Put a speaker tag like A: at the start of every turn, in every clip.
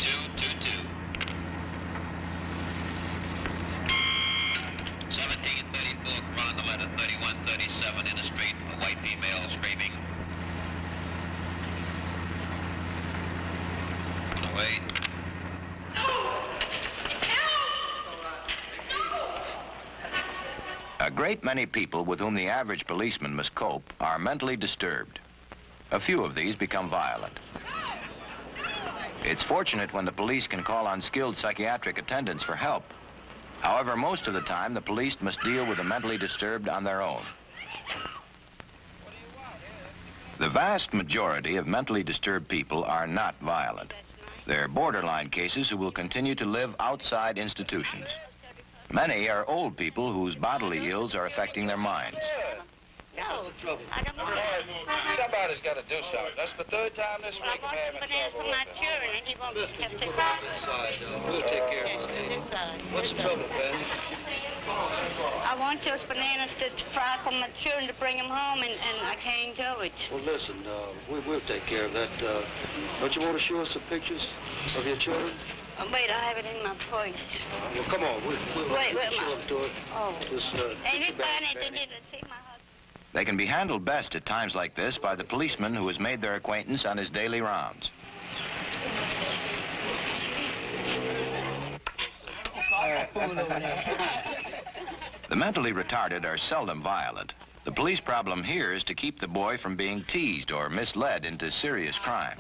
A: 222. 1734 Crandall at a 3137 in the street. A white female screaming. On the way.
B: A great many people with whom the average policeman must cope are mentally disturbed. A few of these become violent. It's fortunate when the police can call on skilled psychiatric attendants for help. However, most of the time, the police must deal with the mentally disturbed on their own. The vast majority of mentally disturbed people are not violent. They're borderline cases who will continue to live outside institutions. Many are old people whose bodily ills are affecting their minds.
C: No, I don't want
D: Somebody's got to do something. That's the third time this week I'm having trouble.
C: for my children, and he won't have to
D: Inside, we'll take care of it. What's the trouble, Ben?
C: I want those bananas to fry for my children to bring them home, and I can't do it.
D: Well, listen, we'll take care of that. Don't you want to show us some pictures of your children?
C: Wait, I have it in my purse.
D: Well, come on. We'll
C: Wait,
D: show them to it.
C: Oh.
D: Just,
C: Ain't it funny?
D: Fanny.
C: They didn't see my husband.
B: They can be handled best at times like this by the policeman who has made their acquaintance on his daily rounds. The mentally retarded are seldom violent. The police problem here is to keep the boy from being teased or misled into serious crime.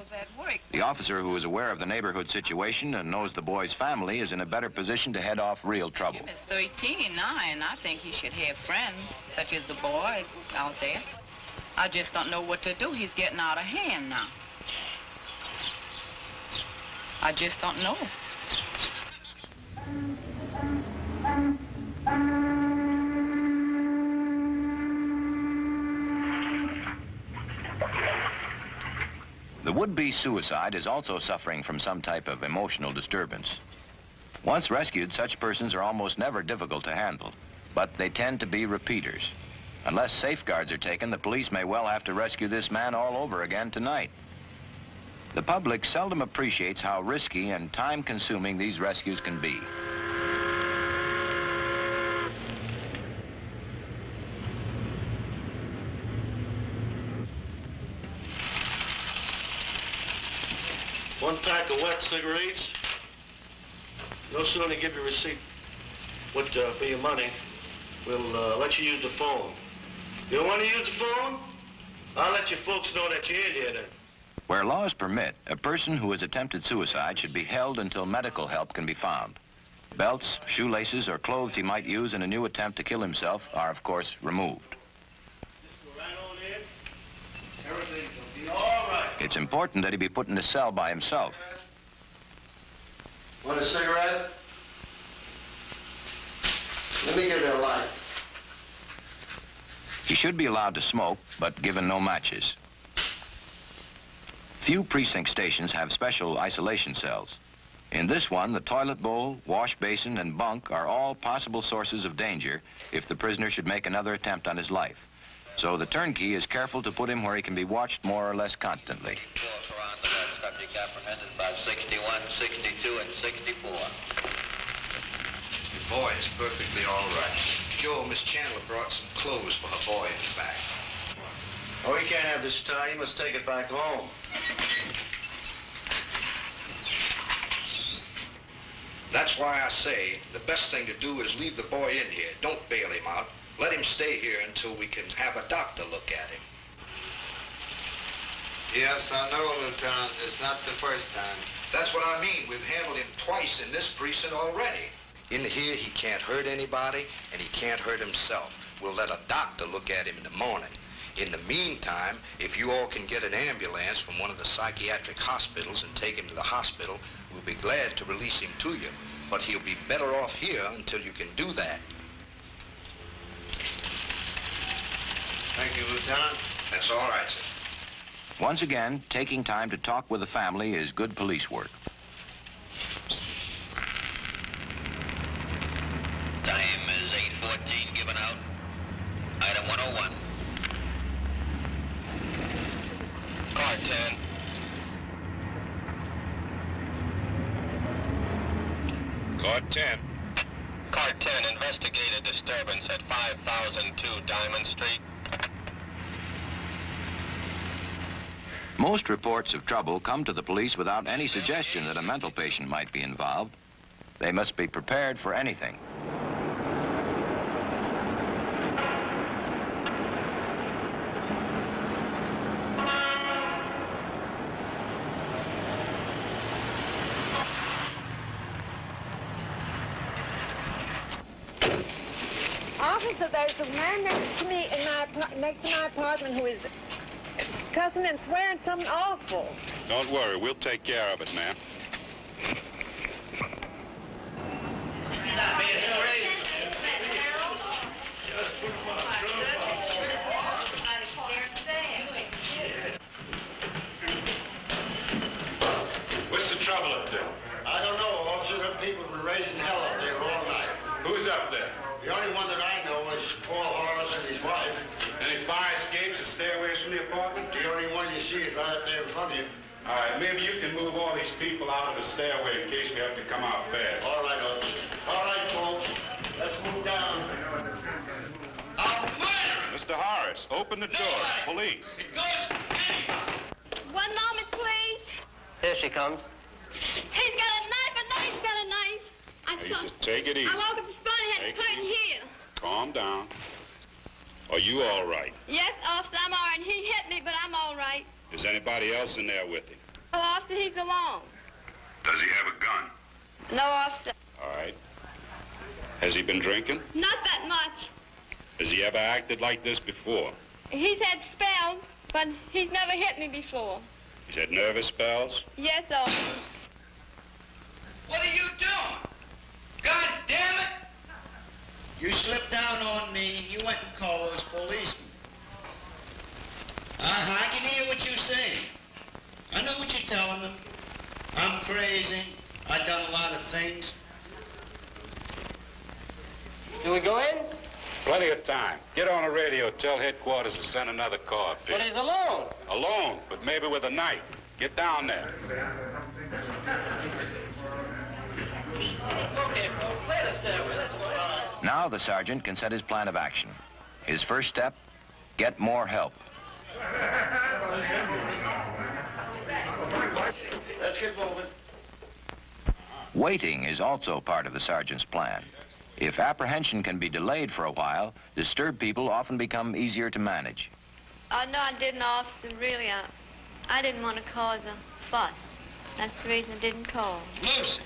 B: The officer who is aware of the neighborhood situation and knows the boy's family is in a better position to head off real trouble.
E: Jim is 13 now, and I think he should have friends, such as the boys out there. I just don't know what to do. He's getting out of hand now. I just don't know. The would-be suicide is also suffering from some type of emotional disturbance. Once rescued, such persons are almost never difficult to handle, but they tend to be repeaters. Unless safeguards are taken, the police may well have to rescue this man all over again tonight. The public seldom appreciates how risky and time-consuming these rescues can be.
F: One pack of wet cigarettes. No sooner give you a receipt for your money, we'll let you use the phone. You don't want to use the phone? I'll let your folks know that you're in here then.
B: Where laws permit, a person who has attempted suicide should be held until medical help can be found. Belts, shoelaces, or clothes he might use in a new attempt to kill himself are, of course, removed.
F: Just go right on in. Everything will be all right.
B: It's important that he be put in a cell by himself.
D: Want a cigarette? Let me give you a light.
B: He should be allowed to smoke, but given no matches. Few precinct stations have special isolation cells. In this one, the toilet bowl, wash basin, and bunk are all possible sources of danger if the prisoner should make another attempt on his life. So the turnkey is careful to put him where he can be watched more or less constantly.
A: Subject apprehended by 61, 62, and 64.
G: The boy is perfectly all right. Joe, Miss Chandler brought some clothes for her boy in the back.
F: Oh, he can't have this tie. He must take it back home.
G: That's why I say the best thing to do is leave the boy in here. Don't bail him out. Let him stay here until we can have a doctor look at him.
H: Yes, I know, Lieutenant. It's not the first time.
G: That's what I mean. We've handled him twice in this precinct already. In here, he can't hurt anybody, and he can't hurt himself. We'll let a doctor look at him in the morning. In the meantime, if you all can get an ambulance from one of the psychiatric hospitals and take him to the hospital, we'll be glad to release him to you. But he'll be better off here until you can do that.
H: Thank you, Lieutenant.
G: That's all right, sir.
B: Once again, taking time to talk with the family is good police work.
A: Time is 8:14 given out. Item 101. Car 10.
I: Car 10.
J: Car 10, investigate a disturbance at 5002 Diamond Street.
B: Most reports of trouble come to the police without any suggestion that a mental patient might be involved. They must be prepared for anything.
K: Officer, there's a man next to me in next to my apartment who is cussing and swearing something awful.
I: Don't worry, we'll take care of it, ma'am. What's the trouble up there?
H: I don't know, officer. The people have been raising hell up there all night.
I: Who's up there?
H: The only one that I know is Paul Horace and his wife.
I: Any fire escapes or stairways from the apartment?
H: The only one you see is right up there in front of you.
I: All right, maybe you can move all these people out of the stairway in case we have to come out fast.
H: All right, officer. All right, folks. Let's move down.
I: Mr. Horace, open the door. Police.
C: One moment, please.
J: Here she comes.
C: He's got a knife. I know he's got a knife.
I: Hey, just take it easy.
C: I woke up this morning and had
I: Take
C: to put
I: it
C: it
I: easy.
C: here.
I: Calm down. Are you all right?
C: Yes, officer, I'm all right. He hit me, but I'm all right.
I: Is anybody else in there with him?
C: Oh, officer, he's alone.
I: Does he have a gun?
C: No, officer.
I: All right. Has he been drinking?
C: Not that much.
I: Has he ever acted like this before?
C: He's had spells, but he's never hit me before.
I: He's had nervous spells?
C: Yes, officer.
G: What are you doing? God damn it! You slipped down on me. You went and called those policemen. I can hear what you're saying. I know what you're telling them. I'm crazy. I've done a lot of things.
J: Do we go in?
I: Plenty of time. Get on the radio. Tell headquarters to send another car up here.
J: But he's alone.
I: Alone, but maybe with a knife. Get down there.
J: Okay, folks, let us stairway. Let's go.
B: Now the sergeant can set his plan of action. His first step, get more help.
H: Let's get moving.
B: Waiting is also part of the sergeant's plan. If apprehension can be delayed for a while, disturbed people often become easier to manage.
C: No, I didn't, officer. Really, I didn't want to cause a fuss. That's the reason I didn't call.
G: Lucy.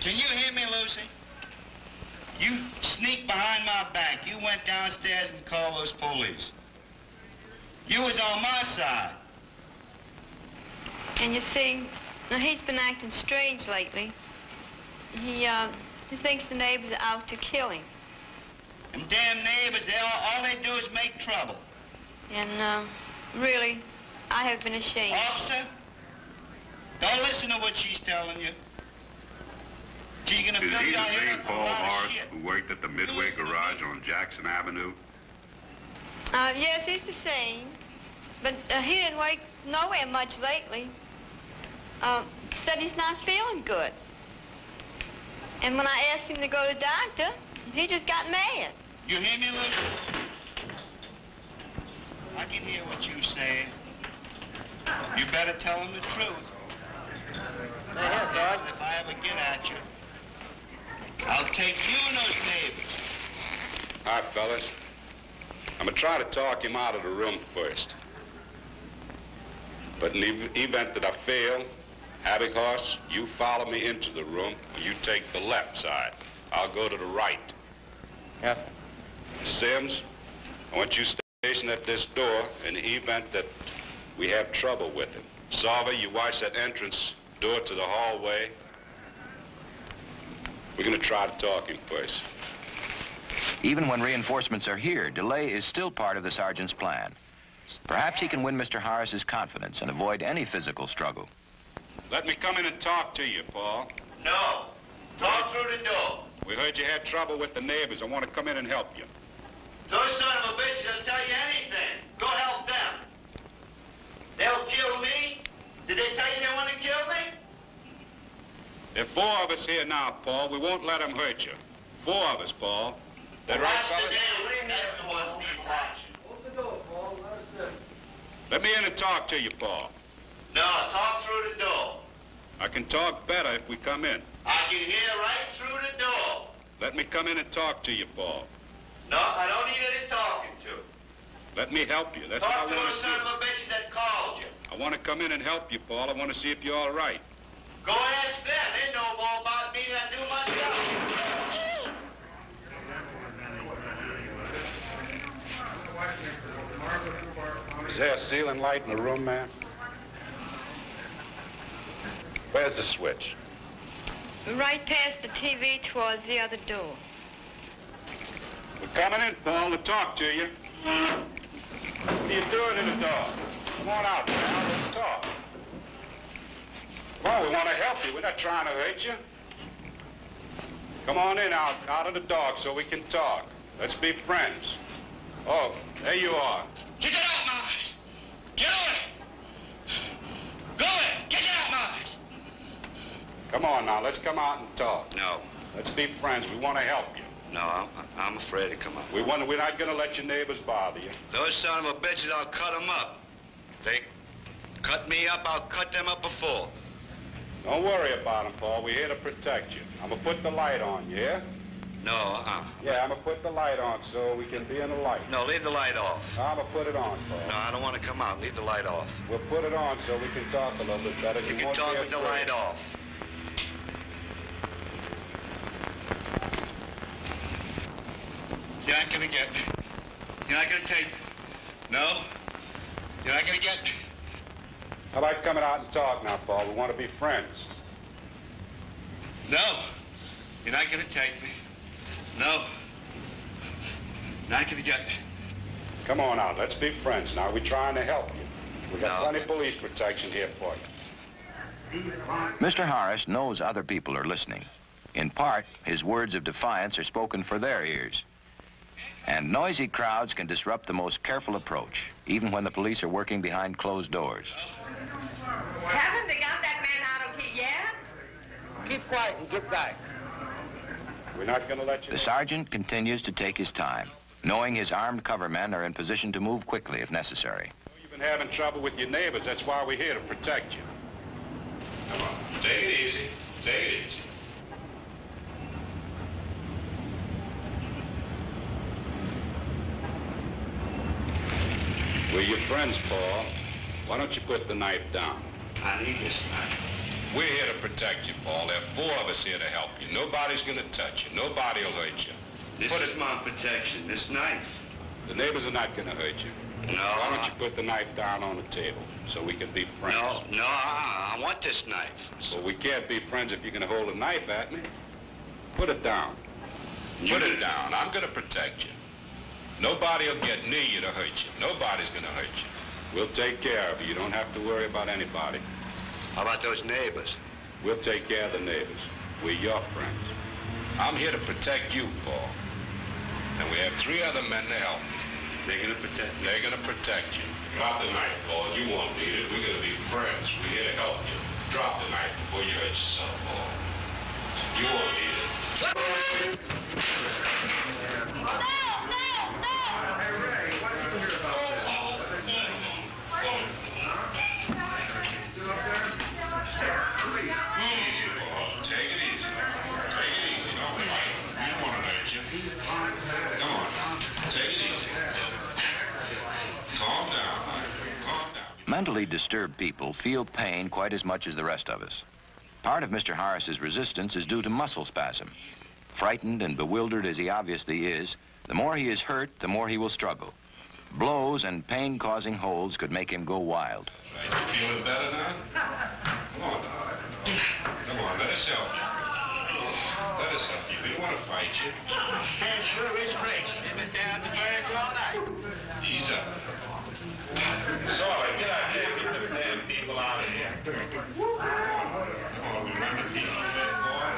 G: Can you hear me, Lucy? You sneaked behind my back. You went downstairs and called those police. You was on my side.
C: And you see, now he's been acting strange lately. He thinks the neighbors are out to kill him.
G: Them damn neighbors, all they do is make trouble.
C: And, really, I have been ashamed.
G: Officer, don't listen to what she's telling you. She's gonna
I: Is
G: fill
I: he
G: you
I: the
G: out here
I: same
G: with a
I: Paul
G: lot of
I: Hart
G: shit.
I: who worked at the Midway Garage on Jackson Avenue?
C: Yes, he's the same. But he didn't work nowhere much lately. Said he's not feeling good. And when I asked him to go to the doctor, he just got mad.
G: You hear me, Lucy? I can hear what you're saying. You better tell him the truth.
J: Yes, Sarge.
G: If I ever get at you, I'll take you and those neighbors.
I: Hi, fellas. I'm gonna try to talk him out of the room first. But in the event that I fail, Havoc Horse, you follow me into the room, and you take the left side. I'll go to the right.
J: Yes, sir.
I: Sims, I want you stationed at this door in the event that we have trouble with him. Salva, you watch that entrance door to the hallway. We're gonna try to talk him first.
B: Even when reinforcements are here, delay is still part of the sergeant's plan. Perhaps he can win Mr. Harris's confidence and avoid any physical struggle.
I: Let me come in and talk to you, Paul.
H: No. Talk through the door.
I: We heard you had trouble with the neighbors. I want to come in and help you.
H: Those son of a bitches will tell you anything. Go help them. They'll kill me. Did they tell you they want to kill me?
I: There are 4 of us here now, Paul. We won't let them hurt you. 4 of us, Paul. That right, fella?
H: That's the one we watching.
D: Open the door, Paul. Let us in.
I: Let me in and talk to you, Paul.
H: No, talk through the door.
I: I can talk better if we come in.
H: I can hear right through the door.
I: Let me come in and talk to you, Paul.
H: No, I don't need any talking to.
I: Let me help you. That's
H: Talk
I: what
H: to
I: I want
H: those
I: to
H: son
I: do.
H: of a bitches that called you.
I: I want to come in and help you, Paul. I want to see if you're all right.
H: Go ask them. They know more about me than I do myself.
I: Is there a ceiling light in the room, man? Where's the switch?
C: Right past the TV towards the other door.
I: We're coming in, Paul, to talk to you. What are you doing in the dark? Come on out, pal. Let's talk. Come on, we want to help you. We're not trying to hurt you. Come on in out of the dark so we can talk. Let's be friends. Oh, there you are.
H: Get out, Mars! Get away! Go away! Get out, Mars!
I: Come on now, let's come out and talk.
G: No.
I: Let's be friends. We want to help you.
G: No, I'm afraid to come out.
I: We're not going to let your neighbors bother you.
G: Those son of a bitches, I'll cut them up. They cut me up, I'll cut them up before.
I: Don't worry about them, Paul. We're here to protect you. I'm going to put the light on, yeah?
G: No,
I: Yeah, I'm going to put the light on so we can be in the light.
G: No, leave the light off.
I: I'm going to put it on, Paul.
G: No, I don't want to come out. Leave the light off.
I: We'll put it on so we can talk a little bit better.
G: You can
I: won't
G: talk
I: be
G: with the
I: afraid.
G: light off. You're not gonna get me. You're not gonna take me. No? You're not gonna get me.
I: How about coming out and talk now, Paul? We want to be friends.
G: No. You're not gonna take me. No. Not gonna get me.
I: Come on out. Let's be friends now. We're trying to help you. We got
G: No.
I: plenty of police protection here for you.
B: Mr. Harris knows other people are listening. In part, his words of defiance are spoken for their ears. And noisy crowds can disrupt the most careful approach, even when the police are working behind closed doors.
K: Haven't they got that man out of here yet?
D: Keep quiet and get back.
I: We're not going to let you...
B: The sergeant continues to take his time, knowing his armed cover men are in position to move quickly if necessary.
I: You've been having trouble with your neighbors. That's why we're here to protect you. Come on. Take it easy. Take it easy. We're your friends, Paul. Why don't you put the knife down?
G: I need this knife.
I: We're here to protect you, Paul. There are 4 of us here to help you. Nobody's going to touch you. Nobody will hurt you.
G: This is my protection, this knife.
I: The neighbors are not going to hurt you.
G: No.
I: Why don't you put the knife down on the table so we can be friends?
G: No, I want this knife.
I: Well, we can't be friends if you're going to hold a knife at me. Put it down. Put it down. I'm going to protect you. Nobody will get near you to hurt you. Nobody's going to hurt you. We'll take care of you. You don't have to worry about anybody.
G: How about those neighbors?
I: We'll take care of the neighbors. We're your friends. I'm here to protect you, Paul. And we have 3 other men to help you.
G: They're gonna protect me.
I: They're gonna protect you. Drop the knife, Paul. You won't need it. We're gonna be friends. We're here to help you. Drop the knife before you hurt yourself, Paul. You won't need it.
L: Hey, Ray, what did you hear about this?
I: Easy, Paul. Take it easy. Take it easy. Don't fight. We don't want to hurt you. Come on. Take it easy. Calm down. Calm down.
B: Mentally disturbed people feel pain quite as much as the rest of us. Part of Mr. Harris's resistance is due to muscle spasm. Frightened and bewildered as he obviously is, the more he is hurt, the more he will struggle. Blows and pain-causing holds could make him go wild.
I: You feeling better now? Come on. Come on, let us help you. Let us help you. We don't want to fight you.
H: That sure is crazy. They've been down the birds all night.
I: Ease up. Sorry, get out here. Get them damn people out of here. Come on, we run the people there, boy.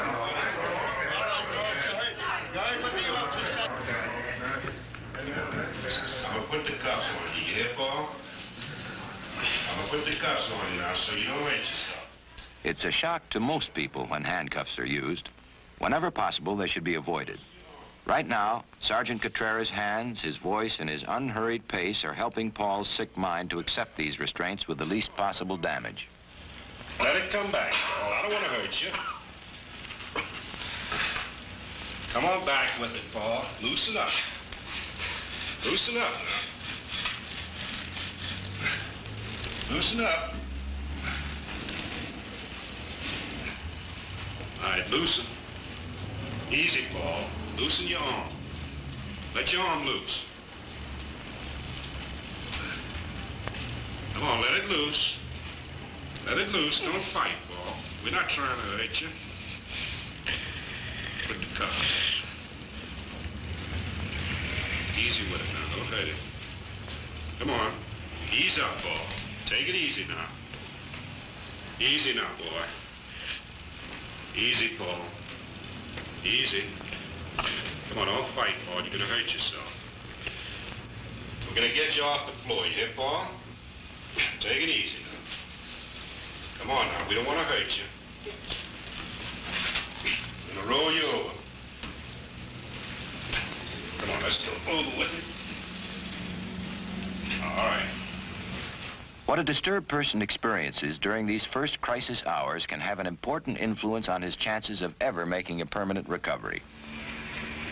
I: I'm gonna put the cuffs on you. You hear, Paul? I'm gonna put the cuffs on you now so you don't hurt yourself.
B: It's a shock to most people when handcuffs are used. Whenever possible, they should be avoided. Right now, Sergeant Contreras' hands, his voice, and his unhurried pace are helping Paul's sick mind to accept these restraints with the least possible damage.
I: Let it come back, Paul. I don't want to hurt you. Come on back with it, Paul. Loosen up. Loosen up now. Loosen up. All right, loosen. Easy, Paul. Loosen your arm. Let your arm loose. Come on, let it loose. Let it loose. Don't fight, Paul. We're not trying to hurt you. Put the cuffs. Easy with it now. Don't hurt it. Come on. Ease up, Paul. Take it easy now. Easy now, boy. Easy, Paul. Easy. Come on, don't fight, Paul. You're gonna hurt yourself. We're gonna get you off the floor. You hear, Paul? Take it easy now. Come on now. We don't want to hurt you. We're gonna roll you over. Come on, let's go over with it. All right.
B: What a disturbed person experiences during these first crisis hours can have an important influence on his chances of ever making a permanent recovery.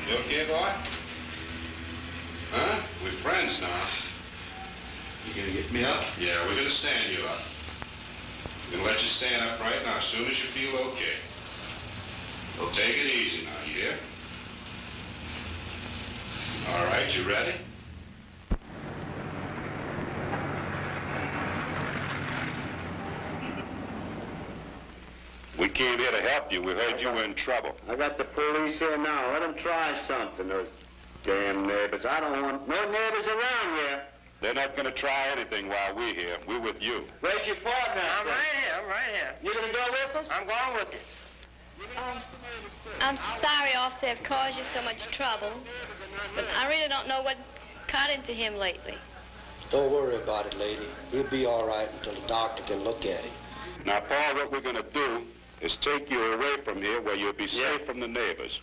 I: You okay, boy? Huh? We're friends now.
G: You gonna get me up?
I: Yeah, we're gonna stand you up. We're gonna let you stand up right now as soon as you feel okay. Well, take it easy now, you hear? All right, you ready? We came here to help you. We heard you were in trouble.
F: I got the police here now. Let them try something, those damn neighbors. I don't want no neighbors around here.
I: They're not going to try anything while we're here. We're with you.
F: Where's your partner?
M: I'm right here.
F: You gonna go with us?
M: I'm going with you.
C: I'm sorry, officer, I've caused you so much trouble, but I really don't know what got into him lately.
D: Don't worry about it, lady. He'll be all right until the doctor can look at him.
I: Now, Paul, what we're going to do is take you away from here where you'll be safe from the neighbors.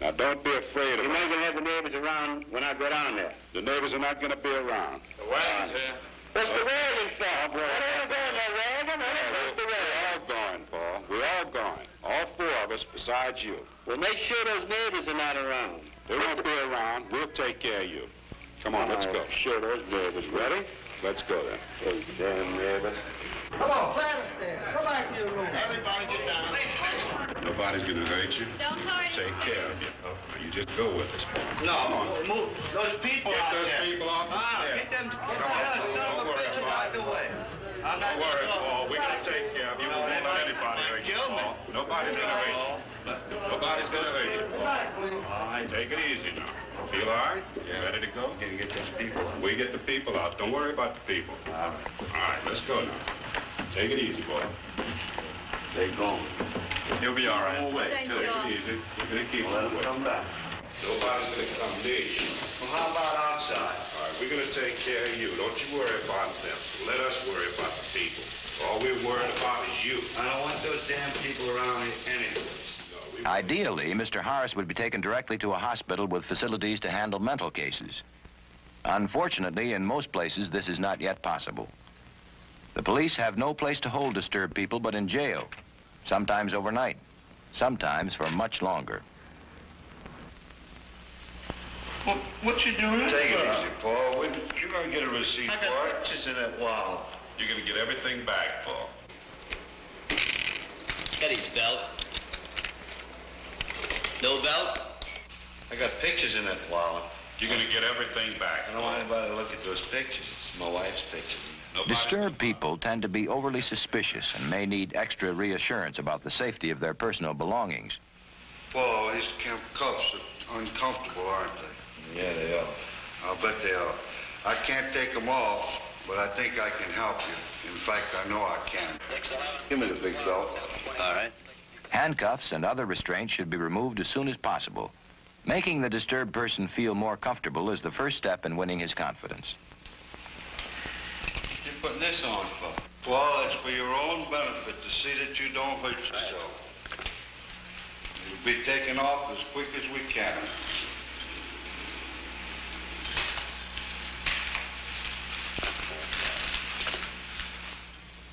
I: Now, don't be afraid of
F: You're not gonna have the neighbors around when I go down there.
I: The neighbors are not going to be around.
F: The wagon's here. What's the wagon for? I don't want to go in that wagon. What's the wagon?
I: We're all going, Paul. We're all going. All four of us besides you.
F: Well, make sure those neighbors are not around.
I: They won't be around. We'll take care of you. Come on, let's go.
F: Sure, those neighbors.
I: Ready? Let's go then.
F: Those damn neighbors.
L: Come on, Clarence there. Come back to your room. Everybody get down.
I: Nobody's going to hurt you.
C: Don't hurt
I: Take care of you. Now, you just go with us, Paul.
L: No, move those people
I: Get
L: out
I: those
L: there.
I: people off the stairs.
L: Get them
I: Come on, Paul. Don't worry about it. Don't worry, Paul. We're going to take care of you. We won't let anybody hurt you, Paul. Nobody's going to hurt you. Nobody's going to hurt you, Paul. All right, take it easy now. Feel all right? You ready to go?
F: Can you get those people out?
I: We get the people out. Don't worry about the people.
F: All right.
I: All right, let's go now. Take it easy, boy.
F: They gone.
I: You'll be all right.
F: Go away,
C: Thank
F: too.
C: you.
I: Take it easy. We're going to keep
F: Let
I: them
F: them come back.
I: Nobody's going to come near you.
F: Well, how about outside?
I: All right, we're going to take care of you. Don't you worry about them. Let us worry about the people. All we're worried about is you.
F: I don't want those damn people around me anyway.
B: Ideally, Mr. Harris would be taken directly to a hospital with facilities to handle mental cases. Unfortunately, in most places, this is not yet possible. The police have no place to hold disturbed people but in jail, sometimes overnight, sometimes for much longer.
F: What you doing?
I: Take it easy, Paul. You're going to get a receipt
F: I
I: for
F: got
I: it.
F: pictures in that wall.
I: You're going to get everything back, Paul.
M: Get his belt. No belt?
F: I got pictures in that wall.
I: You're going to get everything back.
F: I don't want anybody to look at those pictures. It's my wife's pictures.
B: Disturbed people tend to be overly suspicious and may need extra reassurance about the safety of their personal belongings.
N: Paul, these cuffs are uncomfortable, aren't they?
F: Yeah, they are.
N: I'll bet they are. I can't take them off, but I think I can help you. In fact, I know I can.
F: Give me the big belt.
M: All right.
B: Handcuffs and other restraints should be removed as soon as possible. Making the disturbed person feel more comfortable is the first step in winning his confidence.
N: You're putting this on for? Well, it's for your own benefit to see that you don't hurt yourself. You'll be taken off as quick as we can.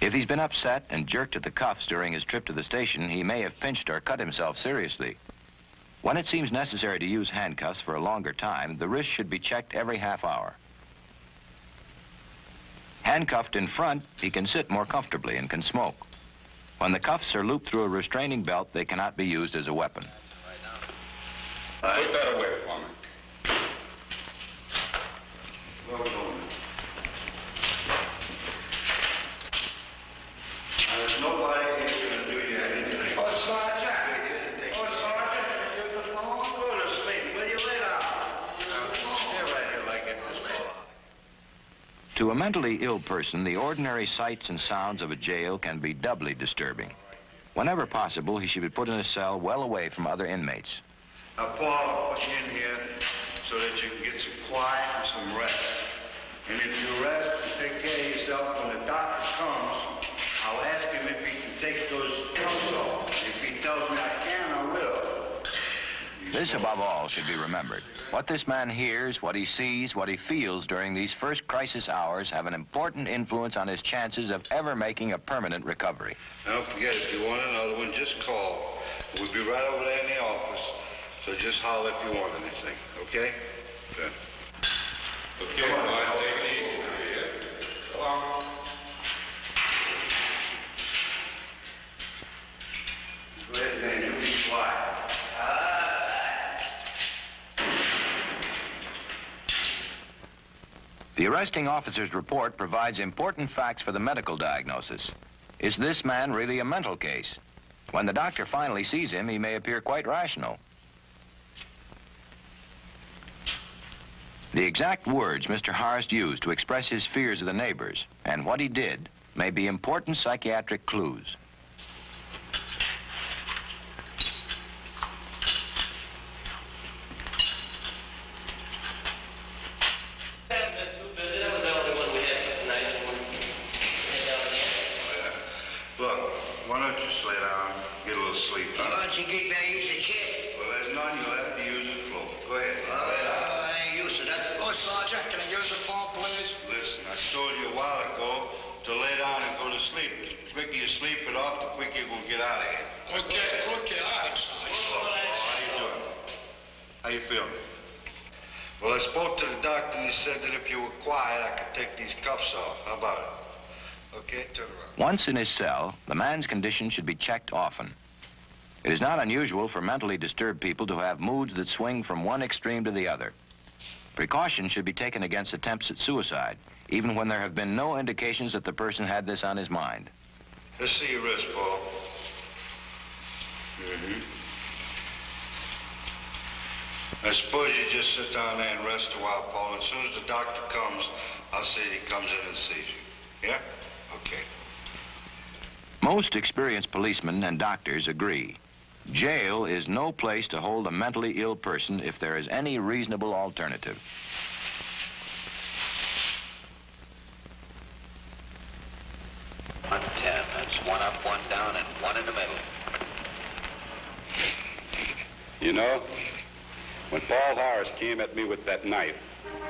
B: If he's been upset and jerked at the cuffs during his trip to the station, he may have pinched or cut himself seriously. When it seems necessary to use handcuffs for a longer time, the wrist should be checked every half hour. Handcuffed in front, he can sit more comfortably and can smoke. When the cuffs are looped through a restraining belt, they cannot be used as a weapon.
I: Put that away for me.
N: Well done. There's nobody here going to do you anything.
L: Oh, Sergeant. Oh, Sergeant. You're the phone. Go to sleep. Will you lay down?
N: Stay right here like it was all.
B: To a mentally ill person, the ordinary sights and sounds of a jail can be doubly disturbing. Whenever possible, he should be put in a cell well away from other inmates.
N: Now, Paul, I'll put you in here so that you can get some quiet and some rest. And if you rest and take care of yourself, when the doctor comes, I'll ask him if he can take those pills off. If he tells me I can, I will.
B: This, above all, should be remembered. What this man hears, what he sees, what he feels during these first crisis hours have an important influence on his chances of ever making a permanent recovery.
N: Don't forget, if you want another one, just call. We'll be right over there in the office. So just holler if you want anything, okay? Good.
I: Okay, boy, take it easy now, yeah? Go on.
N: Go ahead, man. You be quiet.
B: The arresting officer's report provides important facts for the medical diagnosis. Is this man really a mental case? When the doctor finally sees him, he may appear quite rational. The exact words Mr. Harst used to express his fears of the neighbors and what he did may be important psychiatric clues.
N: Look, why don't you lay down, get a little sleep?
H: Why don't you get me use the chair?
N: Well, there's none. You'll have to use the floor. Go ahead.
H: I ain't used to that.
L: Oh, Sergeant, can I use the phone, please?
N: Listen, I told you a while ago to lay down and go to sleep. The quicker you sleep it off, the quicker you're going to get out of here.
L: Okay, all right, Sergeant.
N: How you doing? How you feeling? Well, I spoke to the doctor and he said that if you were quiet, I could take these cuffs off. How about it? Okay, turn around.
B: Once in his cell, the man's condition should be checked often. It is not unusual for mentally disturbed people to have moods that swing from one extreme to the other. Precaution should be taken against attempts at suicide, even when there have been no indications that the person had this on his mind.
N: Let's see your wrist, Paul. Mm-hmm. I suppose you just sit down there and rest a while, Paul. As soon as the doctor comes, I'll say that he comes in and sees you. Yeah? Okay.
B: Most experienced policemen and doctors agree. Jail is no place to hold a mentally ill person if there is any reasonable alternative.
A: That's one up, one down, and one in the middle.
I: You know, when Paul Harris came at me with that knife,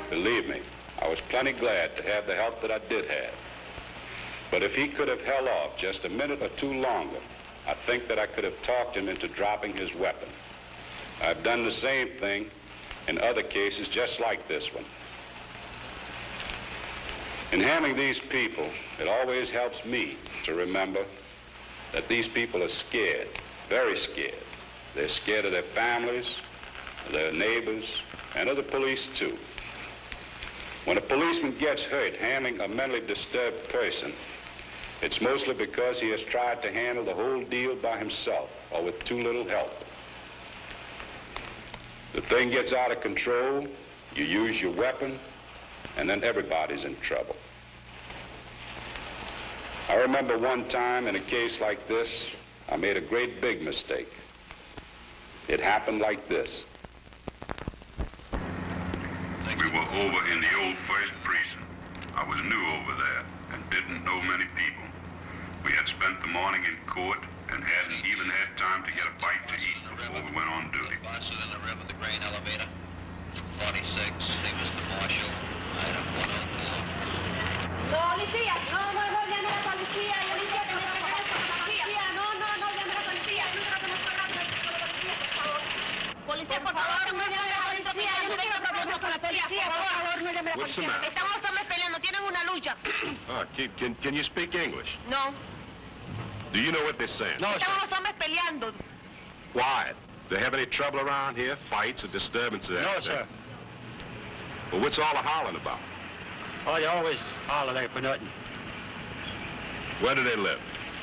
I: believe me, I was plenty glad to have the help that I did have. But if he could have held off just a minute or two longer, I think that I could have talked him into dropping his weapon. I've done the same thing in other cases just like this one. In handling these people, it always helps me to remember that these people are scared, very scared. They're scared of their families, of their neighbors, and of the police too. When a policeman gets hurt handling a mentally disturbed person, it's mostly because he has tried to handle the whole deal by himself or with too little help. The thing gets out of control, you use your weapon, and then everybody's in trouble. I remember one time in a case like this, I made a great big mistake. It happened like this.
O: We were over in the old first precinct. I was new over there and didn't know many people.
N: We had spent the morning in court and hadn't even had time to get a bite to eat before we went on duty.
A: Boston in the river, the grain elevator. 46, see Mr. Marshall, item 104.
K: No, policía, no, llame a la policía, yo dije que no llame a la policía, no, llame a la policía, Policía, por favor, no llame a la policía, yo no quiero problemas con la policía, por favor, no llame a la
I: What's the
K: policía.
I: matter?
K: Estamos hombres peleando, tienen una lucha.
I: Can you speak English?
K: No.
I: Do you know what they're saying?
K: Estamos hombres peleando.
I: Quiet. They have any trouble around here? Fights or disturbances?
O: No, sir.
I: Well, what's all the hollering about?
O: Oh, they always holler there for nothing.
I: Where do they live?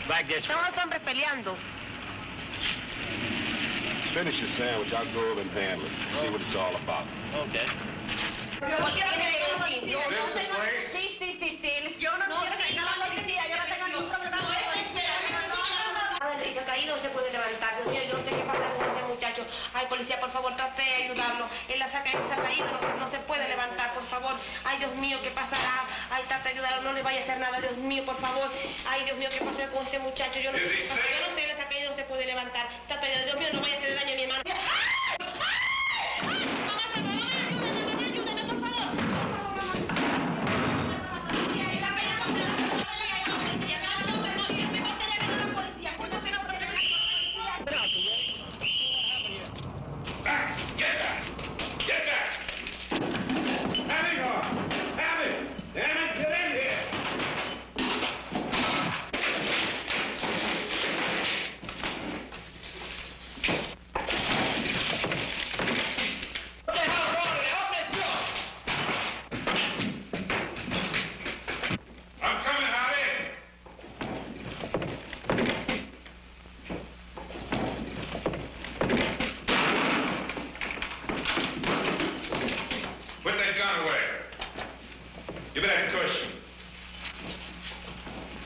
O: Back this way.
K: Estamos hombres peleando.
I: Finish your sandwich. I'll go over and handle it. See what it's all about.
O: Okay.
K: Sí. Yo no quiero que nada la policía, yo no tengo ningún problema con eso. Se ha caído, no se puede levantar. Dios mío, yo no sé qué pasa con ese muchacho. Ay, policía, por favor, trate de ayudarlo. Él se ha caído, no se puede levantar, por favor. Ay, Dios mío, ¿qué pasará? Ay, trate de ayudarlo, no le vaya a hacer nada, Dios mío, por favor. Ay, Dios mío, ¿qué pasará con ese muchacho? Yo no sé, él se ha caído, no se puede levantar. Trate de, Dios mío, no vaya a hacer daño a mi hermano.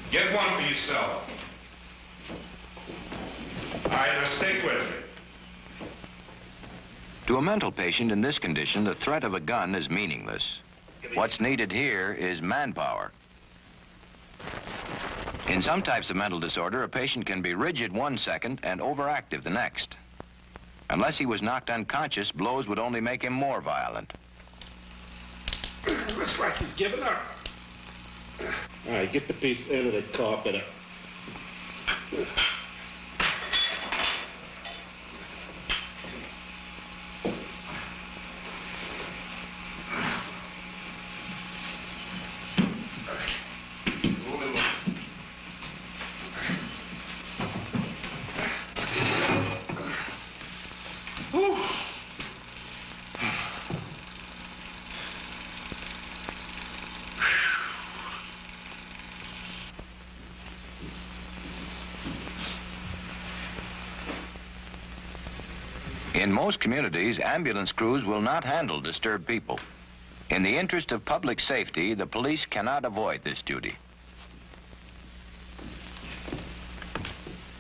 I: Get one for yourself. All right, now stick with me.
B: To a mental patient in this condition, the threat of a gun is meaningless. What's needed here is manpower. In some types of mental disorder, a patient can be rigid 1 second and overactive the next. Unless he was knocked unconscious, blows would only make him more violent.
I: Looks like he's giving up. All right, get the piece end of the carpet up.
B: In most communities, ambulance crews will not handle disturbed people. In the interest of public safety, the police cannot avoid this duty.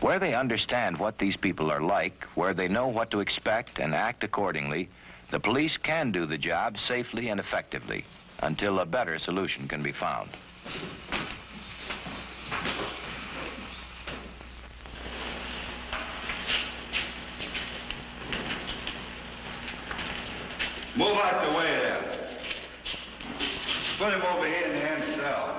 B: Where they understand what these people are like, where they know what to expect and act accordingly, the police can do the job safely and effectively until a better solution can be found.
N: Move out the way there. Put him over here in the end cell.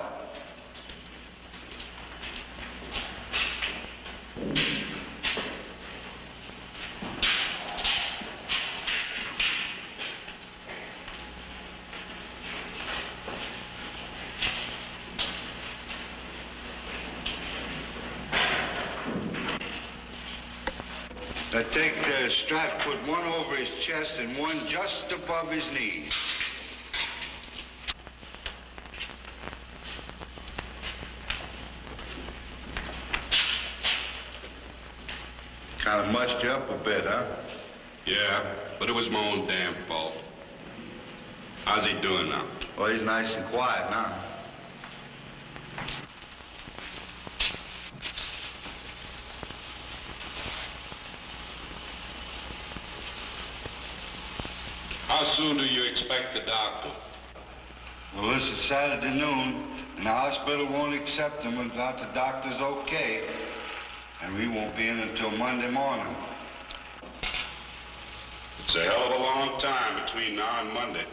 N: Now take the strap, put one over his chest and one just above his knees. Kind of mussed you up a bit, huh?
I: Yeah, but it was my own damn fault. How's he doing now?
N: Well, he's nice and quiet now.
I: How soon do you expect the doctor?
N: Well, this is Saturday noon. And the hospital won't accept him without the doctor's okay. And we won't be in until Monday morning.
I: It's a hell of a long time between now and Monday.